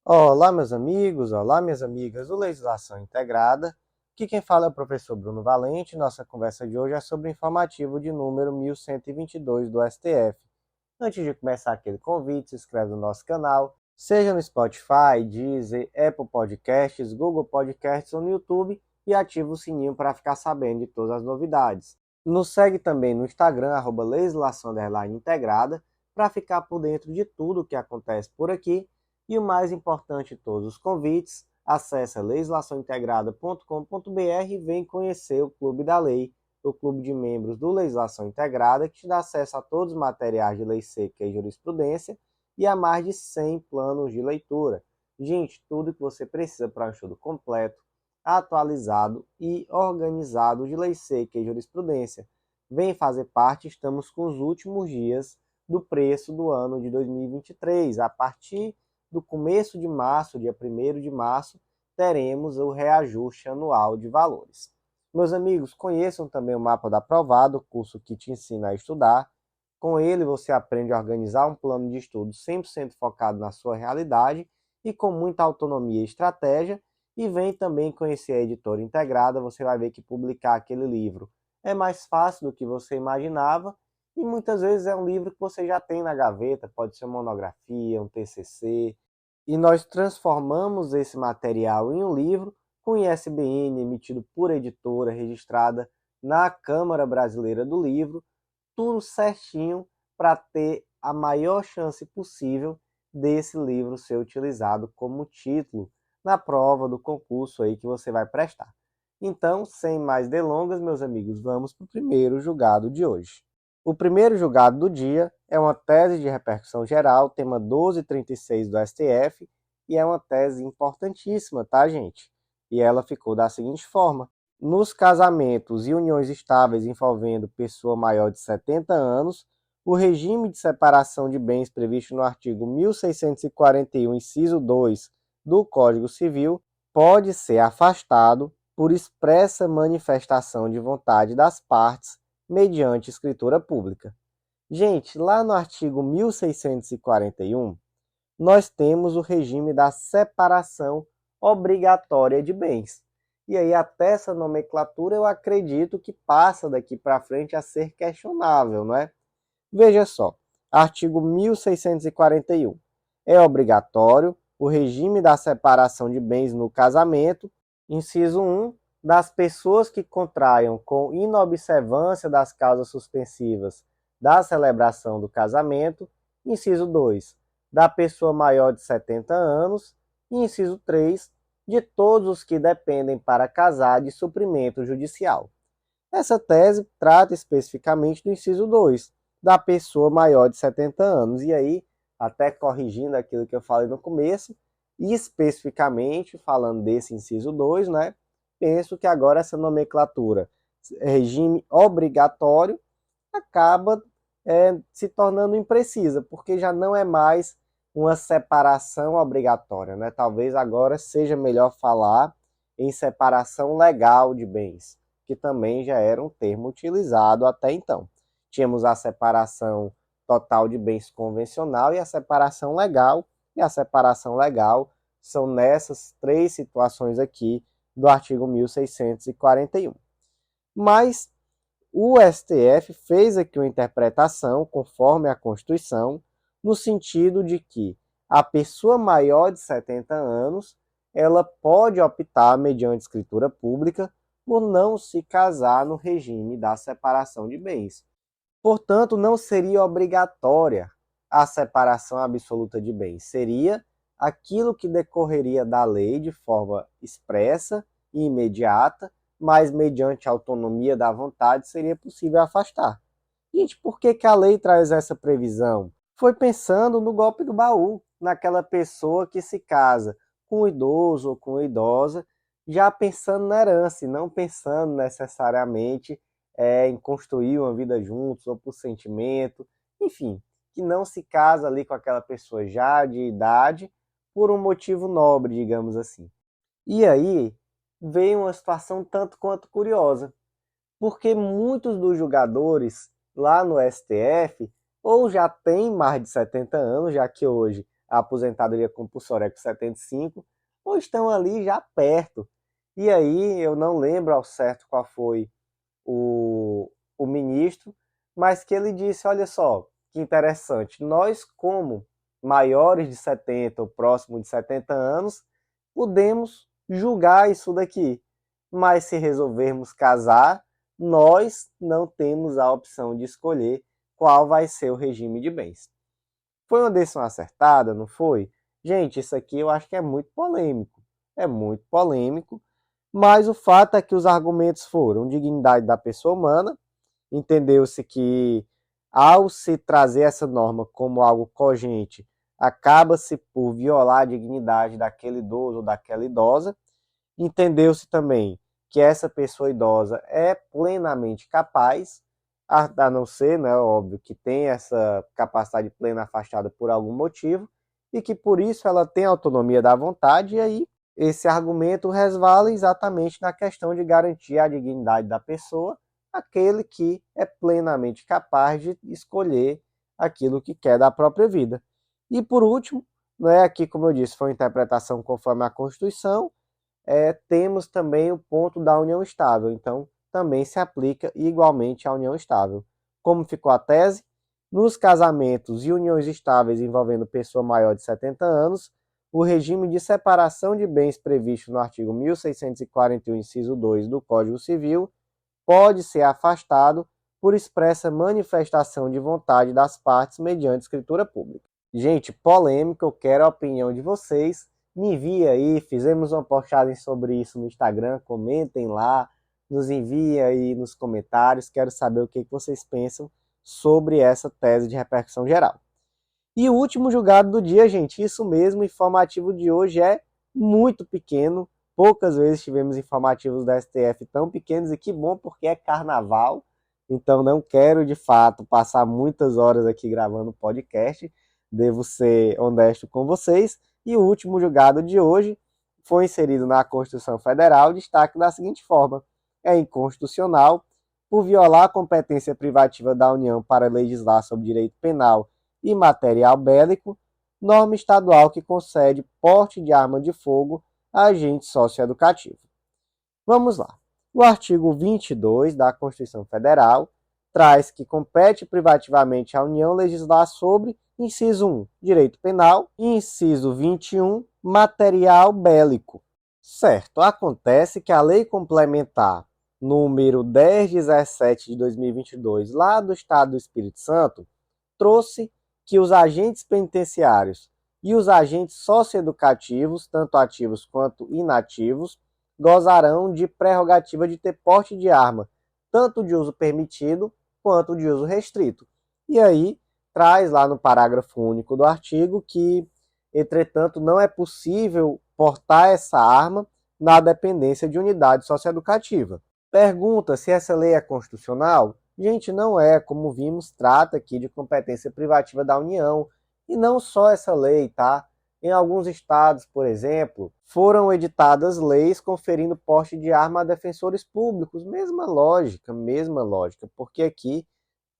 Olá, meus amigos, olá, minhas amigas do Legislação Integrada. Aqui quem fala é o professor Bruno Valente. Nossa conversa de hoje é sobre o informativo de número 1122 do STF. Antes de começar aquele convite, se inscreve no nosso canal, seja no Spotify, Deezer, Apple Podcasts, Google Podcasts ou no YouTube e ativa o sininho para ficar sabendo de todas as novidades. Nos segue também no Instagram, @legislação_integrada, para ficar por dentro de tudo o que acontece por aqui. E o mais importante de todos os convites, acesse legislaçãointegrada.com.br e vem conhecer o Clube da Lei, o clube de membros do Legislação Integrada, que te dá acesso a todos os materiais de lei seca e jurisprudência e a mais de 100 planos de leitura. Gente, tudo que você precisa para um estudo completo, atualizado e organizado de lei seca e jurisprudência. Vem fazer parte, estamos com os últimos dias do preço do ano de 2023. A partir do começo de março, dia 1º de março, teremos o reajuste anual de valores. Meus amigos, conheçam também o Mapa da Aprovado, o curso que te ensina a estudar. Com ele você aprende a organizar um plano de estudo 100% focado na sua realidade e com muita autonomia e estratégia. E vem também conhecer a Editora Integrada, você vai ver que publicar aquele livro é mais fácil do que você imaginava e muitas vezes é um livro que você já tem na gaveta, pode ser uma monografia, um TCC, e nós transformamos esse material em um livro com ISBN emitido por editora, registrada na Câmara Brasileira do Livro, tudo certinho para ter a maior chance possível desse livro ser utilizado como título na prova do concurso aí que você vai prestar. Então, sem mais delongas, meus amigos, vamos para o primeiro julgado de hoje. O primeiro julgado do dia é uma tese de repercussão geral, tema 1236 do STF, e é uma tese importantíssima, tá, gente? E ela ficou da seguinte forma: nos casamentos e uniões estáveis envolvendo pessoa maior de 70 anos, o regime de separação de bens previsto no artigo 1641, inciso 2 do Código Civil, pode ser afastado por expressa manifestação de vontade das partes mediante escritura pública. Gente, lá no artigo 1641, nós temos o regime da separação obrigatória de bens. E aí até essa nomenclatura eu acredito que passa daqui para frente a ser questionável, não é? Veja só, artigo 1641. É obrigatório o regime da separação de bens no casamento, inciso 1, das pessoas que contraiam com inobservância das causas suspensivas da celebração do casamento, inciso 2, da pessoa maior de 70 anos, e inciso 3, de todos os que dependem para casar de suprimento judicial. Essa tese trata especificamente do inciso 2, da pessoa maior de 70 anos. E aí, até corrigindo aquilo que eu falei no começo, e especificamente falando desse inciso 2, né, penso que agora essa nomenclatura, regime obrigatório, acaba se tornando imprecisa, porque já não é mais uma separação obrigatória, né? Talvez agora seja melhor falar em separação legal de bens, que também já era um termo utilizado até então. Tínhamos a separação total de bens convencional e a separação legal, e a separação legal são nessas três situações aqui do artigo 1641. Mas o STF fez aqui uma interpretação, conforme a Constituição, no sentido de que a pessoa maior de 70 anos, ela pode optar, mediante escritura pública, por não se casar no regime da separação de bens. Portanto, não seria obrigatória a separação absoluta de bens. Seria aquilo que decorreria da lei de forma expressa e imediata, mas mediante a autonomia da vontade seria possível afastar. Gente, por que a lei traz essa previsão? Foi pensando no golpe do baú, naquela pessoa que se casa com um idoso ou com uma idosa, já pensando na herança e não pensando necessariamente em construir uma vida juntos ou por sentimento, enfim, que não se casa ali com aquela pessoa já de idade por um motivo nobre, digamos assim. E aí veio uma situação tanto quanto curiosa, porque muitos dos julgadores lá no STF ou já têm mais de 70 anos, já que hoje a aposentadoria compulsória com 75, ou estão ali já perto. E aí eu não lembro ao certo qual foi o ministro, mas que ele disse, olha só, que interessante, nós como maiores de 70 ou próximo de 70 anos, podemos julgar isso daqui, mas se resolvermos casar, nós não temos a opção de escolher qual vai ser o regime de bens. Foi uma decisão acertada, não foi? Gente, isso aqui eu acho que é muito polêmico. É muito polêmico, mas o fato é que os argumentos foram dignidade da pessoa humana, entendeu-se que ao se trazer essa norma como algo cogente, acaba-se por violar a dignidade daquele idoso ou daquela idosa, entendeu-se também que essa pessoa idosa é plenamente capaz, a não ser, né, óbvio, que tem essa capacidade plena afastada por algum motivo, e que por isso ela tem autonomia da vontade, e aí esse argumento resvala exatamente na questão de garantir a dignidade da pessoa, aquele que é plenamente capaz de escolher aquilo que quer da própria vida. E por último, né, aqui como eu disse, foi uma interpretação conforme a Constituição, temos também o ponto da união estável, então também se aplica igualmente à união estável. Como ficou a tese? Nos casamentos e uniões estáveis envolvendo pessoa maior de 70 anos, o regime de separação de bens previsto no artigo 1641, inciso 2 do Código Civil, pode ser afastado por expressa manifestação de vontade das partes mediante escritura pública. Gente, polêmica, eu quero a opinião de vocês. Me envia aí, fizemos uma postagem sobre isso no Instagram, comentem lá, nos enviem aí nos comentários, quero saber o que vocês pensam sobre essa tese de repercussão geral. E o último julgado do dia, gente, isso mesmo, o informativo de hoje é muito pequeno, poucas vezes tivemos informativos da STF tão pequenos, e que bom porque é carnaval, então não quero de fato passar muitas horas aqui gravando podcast, devo ser honesto com vocês. E o último julgado de hoje foi inserido na Constituição Federal, destaque da seguinte forma: é inconstitucional por violar a competência privativa da União para legislar sobre direito penal e material bélico, norma estadual que concede porte de arma de fogo a agente socioeducativo. Vamos lá. O artigo 22 da Constituição Federal traz que compete privativamente à União legislar sobre, inciso 1, direito penal, e inciso 21, material bélico. Certo, acontece que a Lei Complementar número 1017 de 2022, lá do Estado do Espírito Santo, trouxe que os agentes penitenciários e os agentes socioeducativos, tanto ativos quanto inativos, gozarão de prerrogativa de ter porte de arma, tanto de uso permitido quanto de uso restrito. E aí traz lá no parágrafo único do artigo que, entretanto, não é possível portar essa arma na dependência de unidade socioeducativa. Pergunta se essa lei é constitucional? Gente, não é. Como vimos, trata aqui de competência privativa da União. E não só essa lei, tá? Em alguns estados, por exemplo, foram editadas leis conferindo porte de arma a defensores públicos. Mesma lógica, porque aqui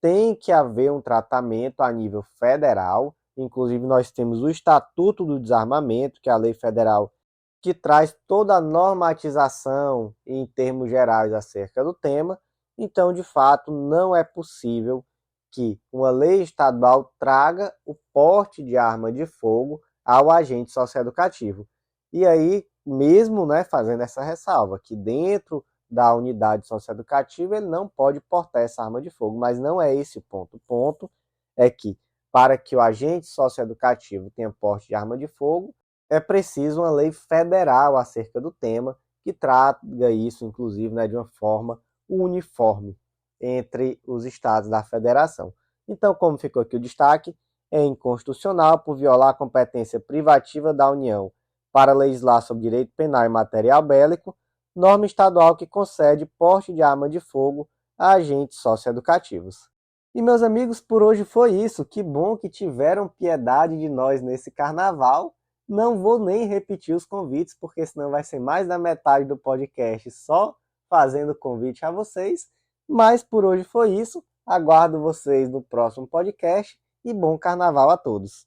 tem que haver um tratamento a nível federal. Inclusive, nós temos o Estatuto do Desarmamento, que é a lei federal que traz toda a normatização em termos gerais acerca do tema. Então, de fato, não é possível que uma lei estadual traga o porte de arma de fogo ao agente socioeducativo. E aí, mesmo, né, fazendo essa ressalva, que dentro da unidade socioeducativa ele não pode portar essa arma de fogo, mas não é esse o ponto. O ponto é que, para que o agente socioeducativo tenha porte de arma de fogo, é preciso uma lei federal acerca do tema, que traga isso, inclusive, né, de uma forma uniforme entre os estados da federação. Então, como ficou aqui o destaque, é inconstitucional por violar a competência privativa da União para legislar sobre direito penal e material bélico, norma estadual que concede porte de arma de fogo a agentes socioeducativos. E, meus amigos, por hoje foi isso. Que bom que tiveram piedade de nós nesse carnaval. Não vou nem repetir os convites, porque senão vai ser mais da metade do podcast só fazendo convite a vocês. Mas por hoje foi isso. Aguardo vocês no próximo podcast e bom carnaval a todos.